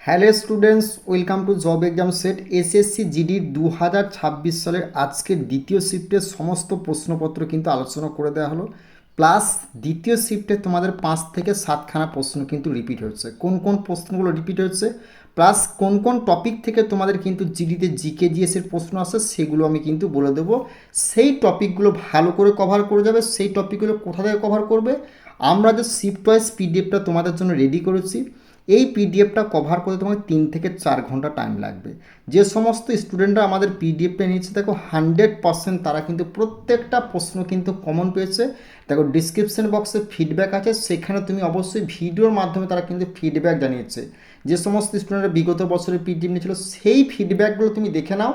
Hello students, welcome to job exam set SSC জিডির 2026 সালের আজকের দ্বিতীয় শিফটের সমস্ত প্রশ্নপত্র কিন্তু আলোচনা করে দেওয়া হলো। প্লাস দ্বিতীয় শিফটে তোমাদের 5 থেকে 7খানা প্রশ্ন কিন্তু রিপিট হচ্ছে। কোন কোন প্রশ্নগুলো রিপিট হচ্ছে প্লাস কোন কোন টপিক থেকে তোমাদের কিন্তু জিডিতে জিকে জিএসের প্রশ্ন আসে সেগুলো আমি কিন্তু বলে দেবো। সেই টপিকগুলো ভালো করে কভার করে যাবে। সেই টপিকগুলো কোথা থেকে কভার করবে, আমরা যে শিফট ওয়াইজ পিডিএফটা তোমাদের জন্য রেডি করেছি, এই পিডিএফটা কভার করতে তোমার 3 থেকে 4 ঘন্টা টাইম লাগবে। যে সমস্ত স্টুডেন্টরা আমাদের পিডিএফটা নিয়েছে দেখো 100% তারা কিন্তু প্রত্যেকটা প্রশ্ন কিন্তু কমন পেয়েছে। দেখো ডিসক্রিপশন বক্সে ফিডব্যাক আছে, সেখানে তুমি অবশ্যই ভিডিওর মাধ্যমে তারা কিন্তু ফিডব্যাক জানিয়েছে। যে সমস্ত স্টুডেন্টরা বিগত বছরের পিডিএফ নিয়েছিল সেই ফিডব্যাকগুলো তুমি দেখে নাও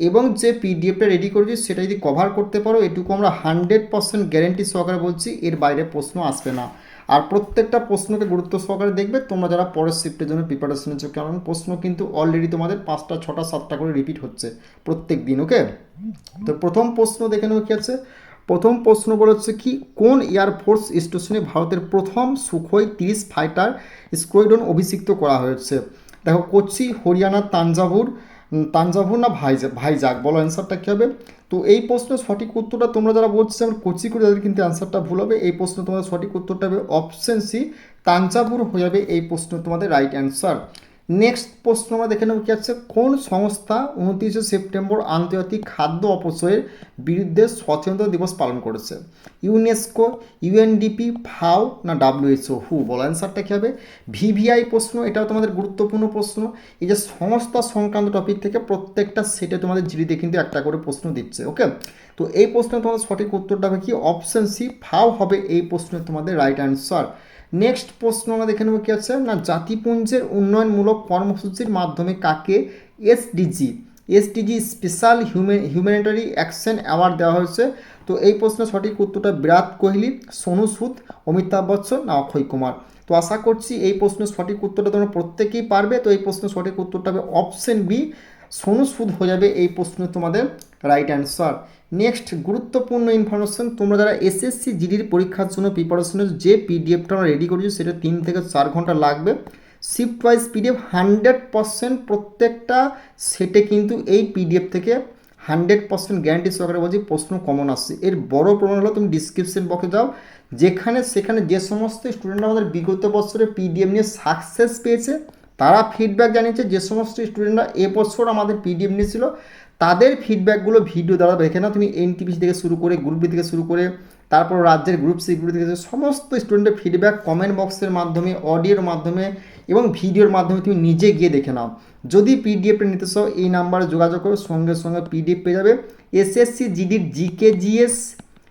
এবং যে পিডিএফটা রেডি করেছি সেটা যদি কভার করতে পারো, এটুকু আমরা 100% গ্যারেন্টি সহকারে বলছি এর বাইরে প্রশ্ন আসবে না। আর প্রত্যেকটা প্রশ্নকে গুরুত্ব সহকারে দেখবে তোমরা যারা পরের শিফটের জন্য প্রিপারেশন নিচ্ছ, কারণ প্রশ্ন কিন্তু অলরেডি তোমাদের 5টা 6টা 7টা করে রিপিট হচ্ছে প্রত্যেক দিন। ওকে, তো প্রথম প্রশ্ন দেখে নেব কি আছে। প্রথম প্রশ্ন বলেছে কি, কোন এয়ারফোর্স স্টেশনে ভারতের প্রথম সুখোই 30 ফাইটার স্কোয়াড্রন অভিষিক্ত করা হয়েছে? দেখো কোচি, হরিয়ানা, তাঞ্জাভুর না ভাইজাগ, বলো অ্যান্সারটা কী হবে। তো এই প্রশ্নের সঠিক উত্তরটা তোমরা যারা বলছো আমরা কোচি করে, তাদের কিন্তু অ্যান্সারটা ভুল হবে। এই প্রশ্ন তোমাদের সঠিক উত্তরটা হবে অপশন সি, তাঞ্জাভুর হয়ে যাবে এই প্রশ্ন তোমাদের রাইট অ্যান্সার। নেক্সট প্রশ্ন আমরা দেখে নেব কি আছে। কোন সংস্থা 29শে সেপ্টেম্বর আন্তর্জাতিক খাদ্য অপচয়ের বিরুদ্ধে সচেতনতা দিবস পালন করেছে? ইউনেস্কো, ইউএনডিপি, ফাও না ডাব্লিউএইচও? হু, বলো অ্যান্সারটা কী হবে। ভিভিআই প্রশ্ন, এটাও তোমাদের গুরুত্বপূর্ণ প্রশ্ন। এই যে সংস্থা সংক্রান্ত টপিক থেকে প্রত্যেকটা সেটে তোমাদের জিডিতে কিন্তু একটা করে প্রশ্ন দিচ্ছে। ওকে, তো এই প্রশ্নে তোমাদের সঠিক উত্তরটা হবে কি অপশন সি, ফাও হবে এই প্রশ্নের তোমাদের রাইট অ্যান্সার। নেক্সট প্রশ্ন আমরা দেখে নেব কি আছে না, জাতিপুঞ্জের উন্নয়নমূলক কর্মসূচির মাধ্যমে কাকে এসডিজি স্পেশাল হিউম্যানিটারি অ্যাকশন অ্যাওয়ার্ড দেওয়া হয়েছে? তো এই প্রশ্নের সঠিক উত্তরটা বিরাট কোহলি, সোনু সুদ, অমিতাভ বচ্চন না অক্ষয় কুমার? তো আশা করছি এই প্রশ্নের সঠিক উত্তরটা তোমরা প্রত্যেকেই পারবে। তো এই প্রশ্নের সঠিক উত্তরটা হবে অপশন বি, সোনু সুদ হয়ে যাবে এই প্রশ্ন তোমাদের রাইট অ্যান্সার। নেক্সট গুরুত্বপূর্ণ ইনফরমেশন, তোমরা যারা এসএসসি জিডির পরীক্ষার জন্য প্রিপারেশনের যে পিডিএফটা আমরা রেডি করেছি সেটা 3 থেকে 4 ঘন্টা লাগবে। শিফট ওয়াইজ পিডিএফ 100% প্রত্যেকটা সেটে কিন্তু এই পিডিএফ থেকে 100% গ্যারান্টি সহকারে বলছি প্রশ্ন কমন আসছে। এর বড় প্রমাণ হলো তুমি ডিসক্রিপশন বক্সে যাও, সেখানে যে সমস্ত স্টুডেন্টরা আমাদের বিগত বছরে পিডিএফ নিয়ে সাকসেস পেয়েছে তারা ফিডব্যাক জানিয়েছে। যে সমস্ত স্টুডেন্টরা এবছর আমাদের পিডিএফ নিয়েছিল তাদের ফিডব্যাকগুলো ভিডিও দ্বারা দেখে না তুমি, এনটিপিসি থেকে শুরু করে গ্রুপ বি থেকে শুরু করে তারপর রাজ্যের গ্রুপ সি গ্রুপ থেকে সমস্ত স্টুডেন্টের ফিডব্যাক কমেন্ট বক্সের মাধ্যমে, অডিওর মাধ্যমে এবং ভিডিওর মাধ্যমে তুমি নিজে গিয়ে দেখে নাও। যদি পিডিএফটা নিতে চাও এই নাম্বারে যোগাযোগ করো, সঙ্গে সঙ্গে পিডিএফ পেয়ে যাবে। এসএসসি জিডির জিকে জিএস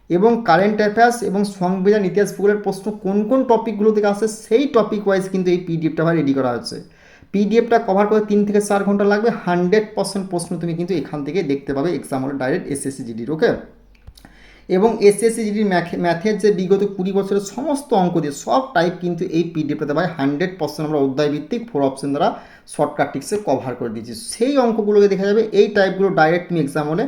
এবং কারেন্ট অ্যাফেয়ার্স এবং সংবিধান, ইতিহাস, ভূগোলের প্রশ্ন কোন কোন টপিকগুলো থেকে আসে সেই টপিক ওয়াইজ কিন্তু এই পিডিএফটা রেডি করা হয়েছে। পিডিএফটা কভার করে 3 থেকে 4 ঘন্টা লাগবে। 100% প্রশ্ন তুমি কিন্তু এখান থেকে দেখতে পাবে এক্সাম হলে ডাইরেক্ট এসএসসি জিডির। ওকে, এবং এসএসসি জিডির ম্যাথের যে বিগত 20 বছরের সমস্ত অঙ্ক দিয়ে সব টাইপ কিন্তু এই পিডিএফটাতে ভাই 100% আমরা অধ্যায় ভিত্তিক 4 অপশন দ্বারা শর্টকাট টিক্সে কভার করে দিয়েছি। সেই অঙ্কগুলোকে দেখা যাবে, এই টাইপগুলো ডাইরেক্ট তুমি এক্সাম হলে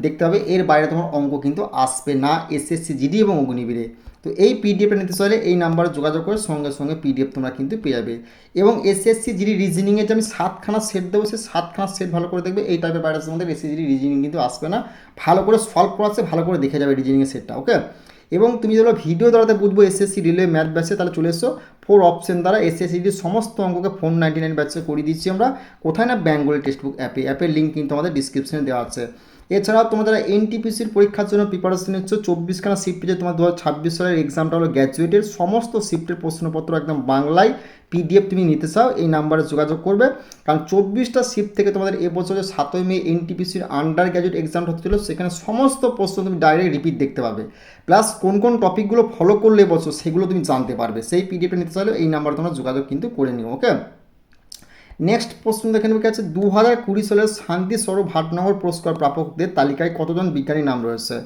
দেখতে হবে, এর বাইরে তোমার অঙ্ক কিন্তু আসবে না এসএসসি জিডি এবং অগ্নিবীরে। তো এই পিডিএফটা নিতে চাইলে এই নাম্বারে যোগাযোগ করে সঙ্গে সঙ্গে পিডিএফ তোমরা কিন্তু পেয়ে যাবে। এবং এসএসসি জিডি রিজনিংয়ে যে আমি 7খানা সেট দেবো, সেই 7খানা সেট ভালো করে দেখবে। এই টাইপের বাইরে আমাদের এসএসসি জিডি রিজনিং কিন্তু আসবে না, ভালো করে সলভ করা আছে, ভালো করে দেখে যাবে রিজনিংয়ের সেটটা। ওকে, এবং তুমি যদি ভিডিও দ্বারাতে বুঝবো এসএসসি রিলে ম্যাথ ব্যাচে, তাহলে চলে এসো 4 অপশন দ্বারা এসএসসি জিডির সমস্ত অঙ্ককে 499 ব্যাচে করে দিচ্ছি আমরা। কোথায় না, বেঙ্গলি টেক্সটবুক অ্যাপের লিঙ্ক কিন্তু আমাদের ডিসক্রিপশনে দেওয়া আছে। এছাড়াও তোমরা যারা এনটিপিসির পরীক্ষার জন্য প্রিপারেশন নিচ্ছ, 24খানা শিফট যে তোমার 2026 সালের এক্সামটা হলো গ্র্যাজুয়েটের, সমস্ত শিফটের প্রশ্নপত্র একদম বাংলায় পিডিএফ তুমি নিতে চাও এই নাম্বারে যোগাযোগ করবে। কারণ 24টা শিফট থেকে তোমাদের এবছরে 7ই মে এনটিপিসির আন্ডার গ্র্যাজুয়েট এক্সামটা হচ্ছিল, সেখানে সমস্ত প্রশ্ন তুমি ডাইরেক্ট রিপিট দেখতে পাবে। প্লাস কোন কোন টপিকগুলো ফলো করলে এবছর সেগুলো তুমি জানতে পারবে। সেই পিডিএফটা নিতে চাইলে এই নাম্বারে তোমরা যোগাযোগ কিন্তু করে নিও। ওকে, নেক্সট প্রশ্ন দেখে নেবে কি আছে। 2020 সালের শান্তি স্বরূপ ভাটনগর পুরস্কার প্রাপকদের তালিকায় কতজন বিজ্ঞানী নাম রয়েছে?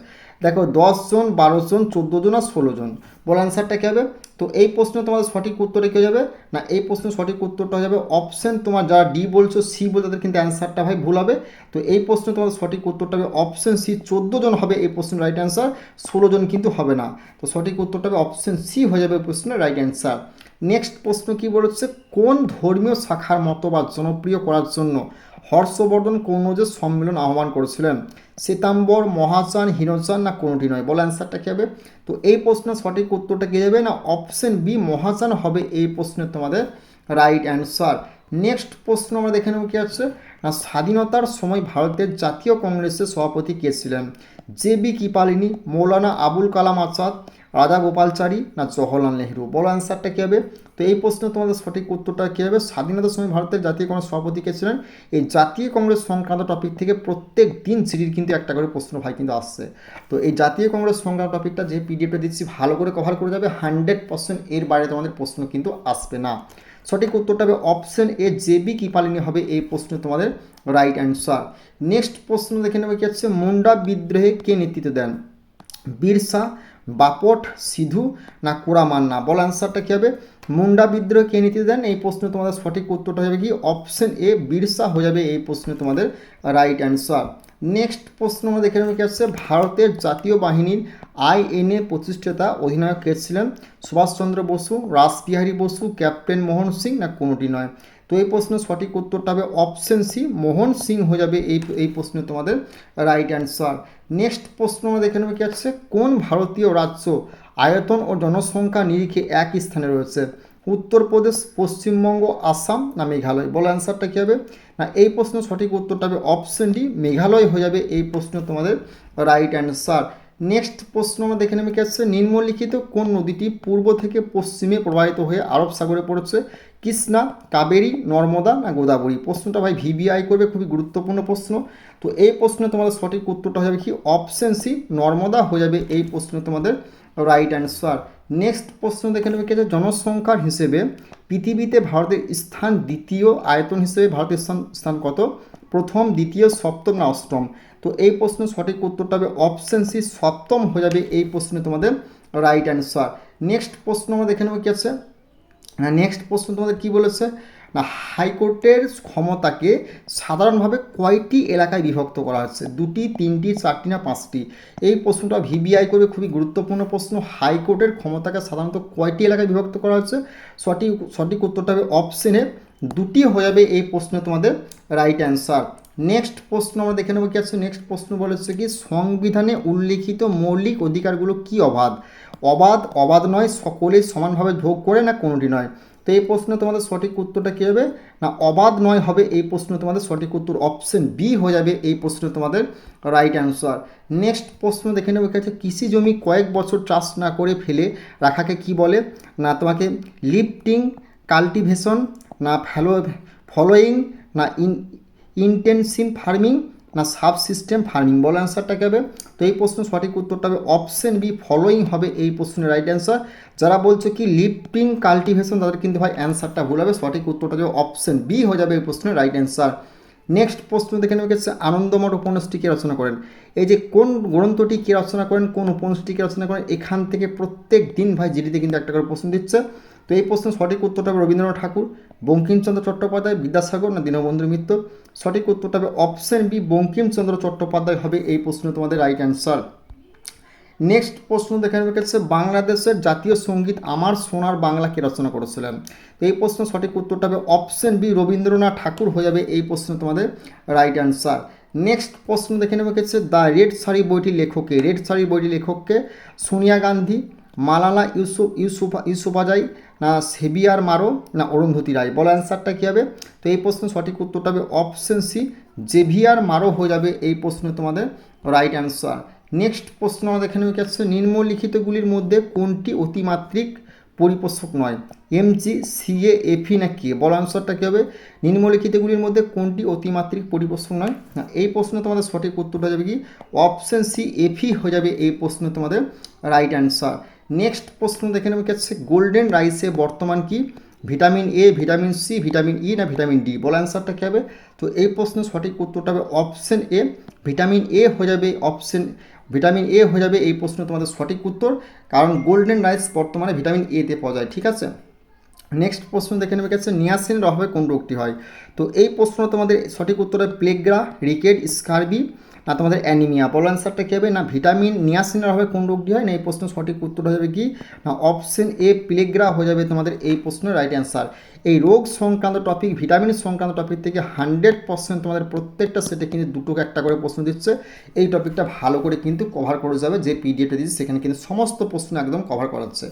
দেখো 10 জন, 12 জন, 14 জন আর 16 জন। বল অ্যান্সারটা কী হবে। তো এই প্রশ্ন তোমাদের সঠিক উত্তরে কী যাবে না, এই প্রশ্নের সঠিক উত্তরটা হয়ে যাবে অপশন, তোমার যারা ডি বলছো সি বলছো তাদের কিন্তু অ্যান্সারটা ভাই ভুল হবে। তো এই প্রশ্নে তোমাদের সঠিক উত্তরটা হবে অপশন সি, 14 জন হবে এই প্রশ্নের রাইট অ্যান্সার, 16 জন কিন্তু হবে না। তো সঠিক উত্তরটা হবে অপশন সি হয়ে যাবে প্রশ্নের রাইট অ্যান্সার। নেক্সট প্রশ্ন কি বলেছে, কোন ধর্মীয় শাখার মতবাদ জনপ্রিয় করার জন্য হর্ষবর্ধন কনৌজের সম্মেলন আহ্বান করেছিলেন? শ্বেতাম্বর, মহাযান, হীনযান না কোনোটি নয়? বলে অ্যান্সারটা কী হবে? তো এই প্রশ্নের সঠিক উত্তরটা কী যাবে না অপশন বি মহাযান হবে এই প্রশ্নের তোমাদের রাইট অ্যান্সার। নেক্সট প্রশ্ন আমরা দেখে নেব কি আছে না স্বাধীনতার সময় ভারতের জাতীয় কংগ্রেসের সভাপতি কে ছিলেন? জে.বি. কৃপালিনী, মৌলানা আবুল কালাম আজাদ, রাধা গোপালচারী না জওহরলাল নেহরু? বলো অ্যান্সারটা কী হবে? তো এই প্রশ্ন তোমাদের সঠিক উত্তরটা কী হবে? স্বাধীনতার সময় ভারতের জাতীয় কংগ্রেস সভাপতি কে ছিলেন? এই জাতীয় কংগ্রেস সংক্রান্ত টপিক থেকে প্রত্যেক দিন সিরিজ কিন্তু একটা করে প্রশ্ন ভাই কিন্তু আসছে। তো এই জাতীয় কংগ্রেস সংক্রান্ত টপিকটা যে পিডিএফটা দিচ্ছি ভালো করে কভার করে যাবে, 100% এর বাইরে তোমাদের প্রশ্ন কিন্তু আসবে না। সঠিক উত্তরটা হবে অপশন এ জে.বি. কৃপালিনী হবে এই প্রশ্ন তোমাদের রাইট অ্যান্সার। নেক্সট প্রশ্ন দেখে নেবে কি হচ্ছে, মুন্ডা বিদ্রোহে কে নেতৃত্ব দেন? বিরসা, বাপট, সিধু না কুরামান্না? বল অ্যান্সারটা কী হবে? মুন্ডা বিদ্রোহ কে নেতৃত্ব দেন? এই প্রশ্ন তোমাদের সঠিক উত্তরটা হবে কি অপশন এ বিরসা হয়ে যাবে এই প্রশ্নে তোমাদের রাইট অ্যান্সার। নেক্সট প্রশ্ন আমরা দেখে নেব কি আছে, ভারতের জাতীয় বাহিনীর আইএনএ প্রতিষ্ঠাতা অধিনায়ক কে ছিলেন? সুভাষচন্দ্র বসু, রাসবিহারী বসু, ক্যাপ্টেন মোহন সিং না কোনোটি নয়? তো এই প্রশ্নের সঠিক উত্তরটা হবে অপশন সি মোহন সিং হয়ে যাবে এই প্রশ্নে তোমাদের রাইট অ্যান্সার। নেক্সট প্রশ্ন আমরা দেখে নেব কি আছে, কোন ভারতীয় রাজ্য আয়তন ও জনসংখ্যা নিরিখে একই স্থানে রয়েছে? উত্তরপ্রদেশ, পশ্চিমবঙ্গ, আসাম না মেঘালয়? বলো অ্যান্সারটা কী হবে? না এই প্রশ্নের সঠিক উত্তরটা হবে অপশন ডি মেঘালয় হয়ে যাবে এই প্রশ্ন তোমাদের রাইট অ্যান্সার। নেক্সট প্রশ্ন আমরা দেখে নেবে কি আছে, নিম্নলিখিত কোন নদীটি পূর্ব থেকে পশ্চিমে প্রবাহিত হয়ে আরব সাগরে পড়েছে? কৃষ্ণা, কাবেরী, নর্মদা না গোদাবরী? প্রশ্নটা ভাই ভিভিআই করবে, খুবই গুরুত্বপূর্ণ প্রশ্ন। তো এই প্রশ্নে তোমাদের সঠিক উত্তরটা হয়ে যাবে কি অপশন সি নর্মদা হয়ে যাবে এই প্রশ্ন তোমাদের রাইট অ্যান্সার। নেক্সট প্রশ্ন দেখে নেবে কি আছে, জনসংখ্যার হিসেবে পৃথিবীতে ভারতের স্থান দ্বিতীয়, আয়তন হিসেবে ভারতের স্থান কত? প্রথম, দ্বিতীয়, সপ্তম না অষ্টম? তো এই প্রশ্নের সঠিক উত্তরটা হবে অপশন সি সপ্তম হয়ে যাবে এই প্রশ্নে তোমাদের রাইট অ্যান্সার। নেক্সট প্রশ্ন আমরা দেখে নেব কি আছে না নেক্সট প্রশ্ন তোমাদের কি বলেছে না হাইকোর্টের ক্ষমতাকে সাধারণভাবে কয়টি এলাকায় বিভক্ত করা হচ্ছে? দুটি, তিনটি, চারটি না পাঁচটি? এই প্রশ্নটা ভিভিআই করবে, খুবই গুরুত্বপূর্ণ প্রশ্ন। হাইকোর্টের ক্ষমতাকে সাধারণত কয়টি এলাকায় বিভক্ত করা হচ্ছে? সঠিক উত্তরটা হবে অপশনে দুটি হয়ে যাবে এই প্রশ্নে তোমাদের রাইট অ্যান্সার। নেক্সট প্রশ্ন আমরা দেখে নেব কি আছে, নেক্সট প্রশ্ন বলেছে কি সংবিধানে উল্লিখিত মৌলিক অধিকারগুলো কি অবাধ? অবাধ নয়, সকলেই সমানভাবে ভোগ করে না কোনোটি নয়? তো এই প্রশ্নে তোমাদের সঠিক উত্তরটা কী হবে না অবাধ নয় হবে এই প্রশ্নে তোমাদের সঠিক উত্তর অপশন বি হয়ে যাবে এই প্রশ্নে তোমাদের রাইট অ্যান্সার। নেক্সট প্রশ্ন দেখে নেব এখানে, কৃষি জমি কয়েক বছর চাষ না করে ফেলে রাখাকে কি বলে? না তোমাকে লিফটিং, কাল্টিভেশন না ফলোয়িং না ইন্টেনসিভ ফার্মিং না সাব সিস্টেম ফার্মিং? বলো অ্যান্সারটা কী হবে? তো এই প্রশ্নের সঠিক উত্তরটা হবে অপশন বি ফলোয়িং হবে এই প্রশ্নের রাইট অ্যান্সার। যারা বলছো কি লিফটিং কাল্টিভেশন তাদের কিন্তু ভাই অ্যান্সারটা ভুল হবে, সঠিক উত্তরটা হবে অপশন বি হয়ে যাবে এই প্রশ্নের রাইট অ্যান্সার। নেক্সট প্রশ্ন দেখে নেবে গেছে, আনন্দমঠ উপন্যাসটি কে রচনা করেন? এই যে কোন গ্রন্থটি কে রচনা করেন, কোন উপন্যাসটি কে রচনা করেন, এখান থেকে প্রত্যেক দিন ভাই জিডিতে কিন্তু একটা করে প্রশ্ন দিচ্ছে। তো এই প্রশ্নের সঠিক উত্তরটা হবে রবীন্দ্রনাথ ঠাকুর, বঙ্কিমচন্দ্র চট্টোপাধ্যায়, বিদ্যাসাগর না দীনবন্ধু মিত্র? সঠিক উত্তরটা হবে অপশন বি বঙ্কিমচন্দ্র চট্টোপাধ্যায় হবে এই প্রশ্ন তোমাদের রাইট অ্যান্সার। নেক্সট প্রশ্ন দেখে নেবে গেছে, বাংলাদেশের জাতীয় সঙ্গীত আমার সোনার বাংলা কে রচনা করেছিলেন? তো এই প্রশ্নের সঠিক উত্তরটা হবে অপশন বি রবীন্দ্রনাথ ঠাকুর হয়ে যাবে এই প্রশ্ন তোমাদের রাইট অ্যান্সার। নেক্সট প্রশ্ন দেখে নেবে গেছে, দ্য রেড শাড়ি বইটির লেখককে? রেড শাড়ি বইটির লেখককে সোনিয়া গান্ধী, মালালা ইউসুফজাই না সেভিয়ার মারো না অরুন্ধতী রায়? বলো অ্যান্সারটা কী হবে? তো এই প্রশ্নের সঠিক উত্তরটা হবে অপশন সি জেভিয়ার মারো হয়ে যাবে এই প্রশ্ন তোমাদের রাইট অ্যান্সার। নেক্সট প্রশ্ন আমরা দেখে নেব কি আছে, নিম্নলিখিতগুলির মধ্যে কোনটি অতিমাত্রিক পরিপোষক নয়? এমজি, সিএ, এফি না কে? বড় আনসারটা কী হবে? নিম্নলিখিতগুলির মধ্যে কোনটি অতিমাত্রিক পরিপোষক নয়? না এই প্রশ্ন তোমাদের সঠিক উত্তরটা যাবে কি অপশন সি এফি হয়ে যাবে এই প্রশ্ন তোমাদের রাইট অ্যান্সার। নেক্সট প্রশ্ন দেখে নেব কি আছে, গোল্ডেন রাইসে বর্তমান কি? Vitamin A, vitamin C, vitamin E না ভিটামিন ডি? বল অ্যান্সারটা কী হবে? তো এই প্রশ্নের সঠিক উত্তরটা হবে অপশন এ ভিটামিন এ হয়ে যাবে ভিটামিন এ হয়ে যাবে এই প্রশ্ন তোমাদের সঠিক উত্তর, কারণ গোল্ডেন রাইস বর্তমানে ভিটামিন এতে পাওয়া যায়। ঠিক আছে, নেক্সট প্রশ্ন দেখে নেবে গেছে, নিয়াসিনের অভাবে কোন রোগটি হয়? তো এই প্রশ্ন তোমাদের সঠিক উত্তর হয় প্লেগরা, রিকেট, স্কারবি না তোমাদের অ্যানিমিয়া? বলো অ্যান্সারটা কী হবে? না ভিটামিন নিয়াসিনের অভাবে কোন রোগটি হয়? না এই প্রশ্নের সঠিক উত্তর হয়ে যাবে কি? না অপশন এ প্লেগ্রা হয়ে যাবে তোমাদের এই প্রশ্নের রাইট অ্যান্সার। এই রোগ সংক্রান্ত টপিক, ভিটামিন সংক্রান্ত টপিক থেকে 100% তোমাদের প্রত্যেকটা সেটে কিন্তু দুটো একটা করে প্রশ্ন দিচ্ছে। এই টপিকটা ভালো করে কিন্তু কভার করে যাবে, যে পিডিএফটা দিচ্ছে সেখানে কিন্তু সমস্ত প্রশ্ন একদম কভার করাচ্ছে।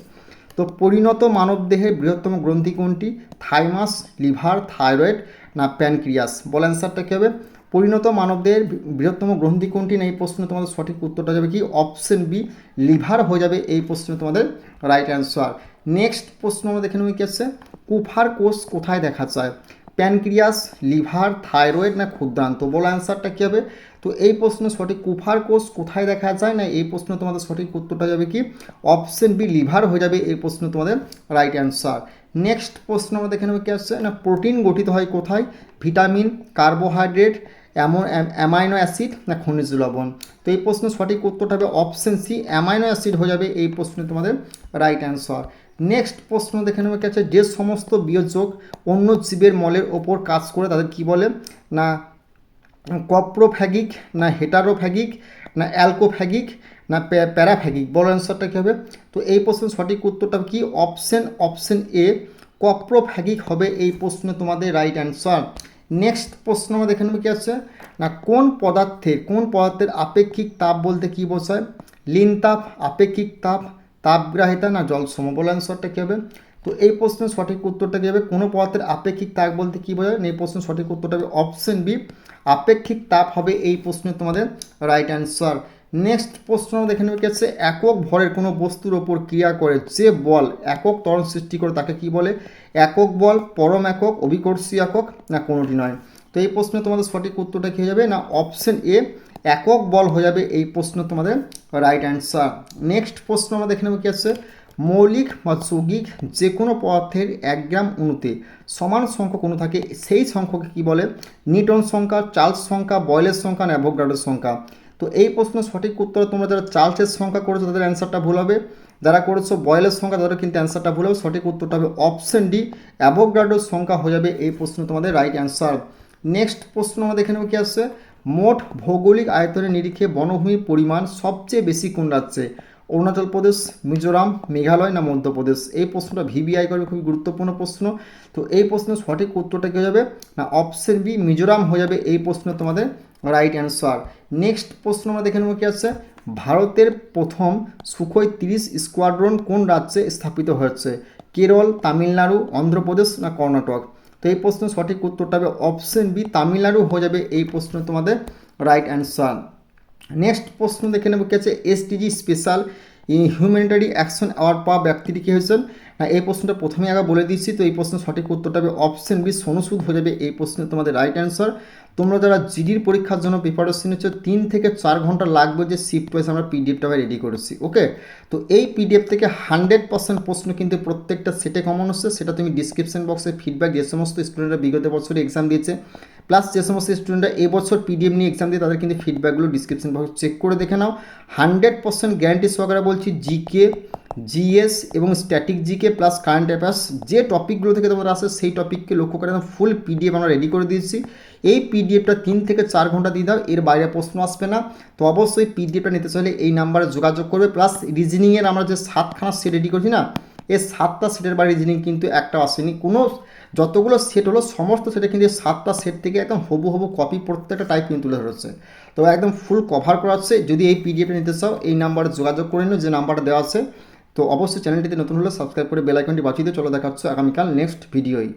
তো পরিণত মানবদেহের বৃহত্তম গ্রন্থি কোনটি? থাইমাস, লিভার, থাইরয়েড না প্যানক্রিয়াস? বল অ্যান্সারটা কী হবে? পরিণত মানবদেহের বৃহত্তম গ্রন্থি কোনটি? না এই প্রশ্নে তোমাদের সঠিক উত্তরটা যাবে কি? অপশন বি লিভার হয়ে যাবে এই প্রশ্নে তোমাদের রাইট অ্যান্সার। নেক্সট প্রশ্ন আমরা দেখে নেব কি আছে। কুফার কোষ কোথায় দেখা যায়? প্যানক্রিয়াস, লিভার, থাইরয়েড না ক্ষুদ্রান্ত? বলো অ্যান্সারটা কী হবে? তো এই প্রশ্নের সঠিক কুফার কোষ কোথায় দেখা যায়, না এই প্রশ্ন তোমাদের সঠিক উত্তরটা যাবে কি? অপশন বি লিভার হয়ে যাবে এই প্রশ্ন তোমাদের রাইট অ্যান্সার। নেক্সট প্রশ্ন আমরা দেখে নেব কি আসছে। না প্রোটিন গঠিত হয় কোথায়? ভিটামিন, কার্বোহাইড্রেট, অ্যামাইনো অ্যাসিড না খনিজ লবণ? তো এই প্রশ্নের সঠিক উত্তরটা হবে অপশন সি অ্যামাইনো অ্যাসিড হয়ে যাবে এই প্রশ্নে তোমাদের রাইট অ্যান্সার। নেক্সট প্রশ্ন দেখে নেব কি আছে। যে সমস্ত বিয়োজক অন্য জীবের মলের ওপর কাজ করে তাদের কি বলে? না কপ্রোফ্যাগিক, না হেটারোফ্যাগিক, না অ্যালকোফ্যাগিক না প্যারাফ্যাগিক? বড় অ্যান্সারটা কী হবে? তো এই প্রশ্নের সঠিক উত্তরটা কি? অপশন এ কপ্রোফ্যাগিক হবে এই প্রশ্নে তোমাদের রাইট অ্যান্সার। নেক্সট প্রশ্ন আমরা দেখে নেব কি আছে। না কোন পদার্থের আপেক্ষিক তাপ বলতে কি বোঝায়? লিন তাপ, আপেক্ষিক তাপ, তাপগ্রাহিতা না জলসম? বলে অ্যান্সারটা কী হবে? তো এই প্রশ্নের সঠিক উত্তরটা কী হবে? কোনো পদার্থের আপেক্ষিক তাপ বলতে কী বোঝায়? এই প্রশ্নের সঠিক উত্তরটা হবে অপশন বি আপেক্ষিক তাপ হবে এই প্রশ্নে তোমাদের রাইট অ্যান্সার। নেক্সট প্রশ্ন দেখে নেবে কি আছে। একক ভরের কোনো বস্তুর ওপর ক্রিয়া করে যে বল একক ত্বরণ সৃষ্টি করে তাকে কি বলে? একক বল, পরম একক, অভিকর্ষী একক না কোনোটি নয়? তো এই প্রশ্নে তোমাদের সঠিক উত্তরটা কী হয়ে যাবে? না অপশন এ একক বল হয়ে যাবে এই প্রশ্ন তোমাদের রাইট অ্যান্সার। নেক্সট প্রশ্ন আমরা দেখে নেব কি আছে। মৌলিক বা যৌগিক যে কোনো পদার্থের 1 গ্রাম অণুতে সমান সংখ্যক অণু থাকে সেই সংখ্যকে কী বলে? নিউটন সংখ্যা, চার্লস সংখ্যা, বয়েলের সংখ্যা না অ্যাভোগাড্রোর সংখ্যা? তো এই প্রশ্নের সঠিক উত্তর তোমরা যারা চার্লসের সংখ্যা করেছো তাদের অ্যান্সারটা ভুল হবে, যারা করেছো বয়েলের সংখ্যা তাদের কিন্তু অ্যান্সারটা ভুল হবে। সঠিক উত্তরটা হবে অপশন ডি অ্যাভোগাড্রোর সংখ্যা হয়ে যাবে এই প্রশ্ন তোমাদের রাইট অ্যান্সার। নেক্সট প্রশ্ন আমরা দেখে নেব কি আসছে। মোট ভৌগোলিক আয়তনের নিরিখে বনভূমির পরিমাণ সবচেয়ে বেশি কোন রাজ্যে? অরুণাচল প্রদেশ, মিজোরাম, মেঘালয় না মধ্যপ্রদেশ? এই প্রশ্নটা ভিবিআই করবে, খুবই গুরুত্বপূর্ণ প্রশ্ন। তো এই প্রশ্নের সঠিক উত্তরটা কী হয়ে যাবে? না অপশন বি মিজোরাম হয়ে যাবে এই প্রশ্ন তোমাদের রাইট অ্যান্সার। নেক্সট প্রশ্ন আমরা দেখে নেব কি আছে। ভারতের প্রথম সুখোই 30 স্কোয়াড্রন কোন রাজ্যে স্থাপিত হয়েছে? কেরল, তামিলনাড়ু, অন্ধ্রপ্রদেশ না কর্ণাটক? তো এই প্রশ্নের সঠিক উত্তরটা হবে অপশন বি তামিলনাড়ু হয়ে যাবে এই প্রশ্ন তোমাদের রাইট অ্যান্সার। নেক্সট প্রশ্ন দেখে নেব কি আছে। এসডিজি স্পেশাল হিউম্যানিটারি অ্যাকশন অ্যাওয়ার্ড পাওয়া ব্যক্তিটি কী হয়েছেন? না এই প্রশ্নটা প্রথমেই আগে বলে দিচ্ছি। তো এই প্রশ্নের সঠিক উত্তরটা হবে অপশন বি সোনু সুদ হয়ে যাবে এই প্রশ্নে তোমাদের রাইট অ্যান্সার। তোমরা যারা জিডির পরীক্ষার জন্য প্রিপারেশন নিচ্ছ 3 থেকে 4 ঘন্টা লাগবে, যে শিফট ওয়াইজ আমরা পিডিএফটা রেডি করেছি। ওকে, তো এই পিডিএফ থেকে 100% প্রশ্ন কিন্তু প্রত্যেকটা সেটে কমন হচ্ছে। সেটা তুমি ডিসক্রিপশন বক্সে ফিডব্যাক, যে সমস্ত স্টুডেন্টরা বিগত বছরে এক্সাম দিয়েছে প্লাস যে সমস্ত স্টুডেন্টরা এবছর পিডিএফ নিয়ে এক্সাম দিয়ে তাদের কিন্তু ফিডব্যাকগুলো ডিসক্রিপশন বক্সে চেক করে দেখে নাও। 100% গ্যারান্টি সহকারে বলছি জিকে, জিএস এবং static GK plus current affairs যে টপিকগুলো থেকে তোমরা আসে সেই টপিককে লক্ষ্য করে ফুল পিডিএফ আমরা রেডি করে দিয়েছি। এই পিডিএফটা 3 থেকে 4 ঘন্টা দিয়ে দাও, এর বাইরে প্রশ্ন আসবে না। তো অবশ্যই পিডিএফটা নিতে চাইলে এই নাম্বারে যোগাযোগ করবে। প্লাস রিজনিংয়ের আমরা যে 7খানা সেট রেডি করছি না, এই 7টা সেটের বাইরে রিজনিং কিন্তু একটাও আসেনি। কোনো যতগুলো সেট হলো সমস্ত সেটে কিন্তু 7টা সেট থেকে একদম হবু কপি প্রত্যেকটা টাইপ কিন্তু তুলে ধরেছে। তো একদম ফুল কভার করা আছে। যদি এই পিডিএফটা নিতে চাও এই নাম্বারে যোগাযোগ করে নিও, যে নাম্বারটা দেওয়া আছে। তো অবশ্যই চ্যানেলটিতে নতুন হলে সাবস্ক্রাইব করে বেল আইকনটি বাঁচিয়ে দিও। চলো দেখা হচ্ছে আগামীকাল নেক্সট ভিডিওই।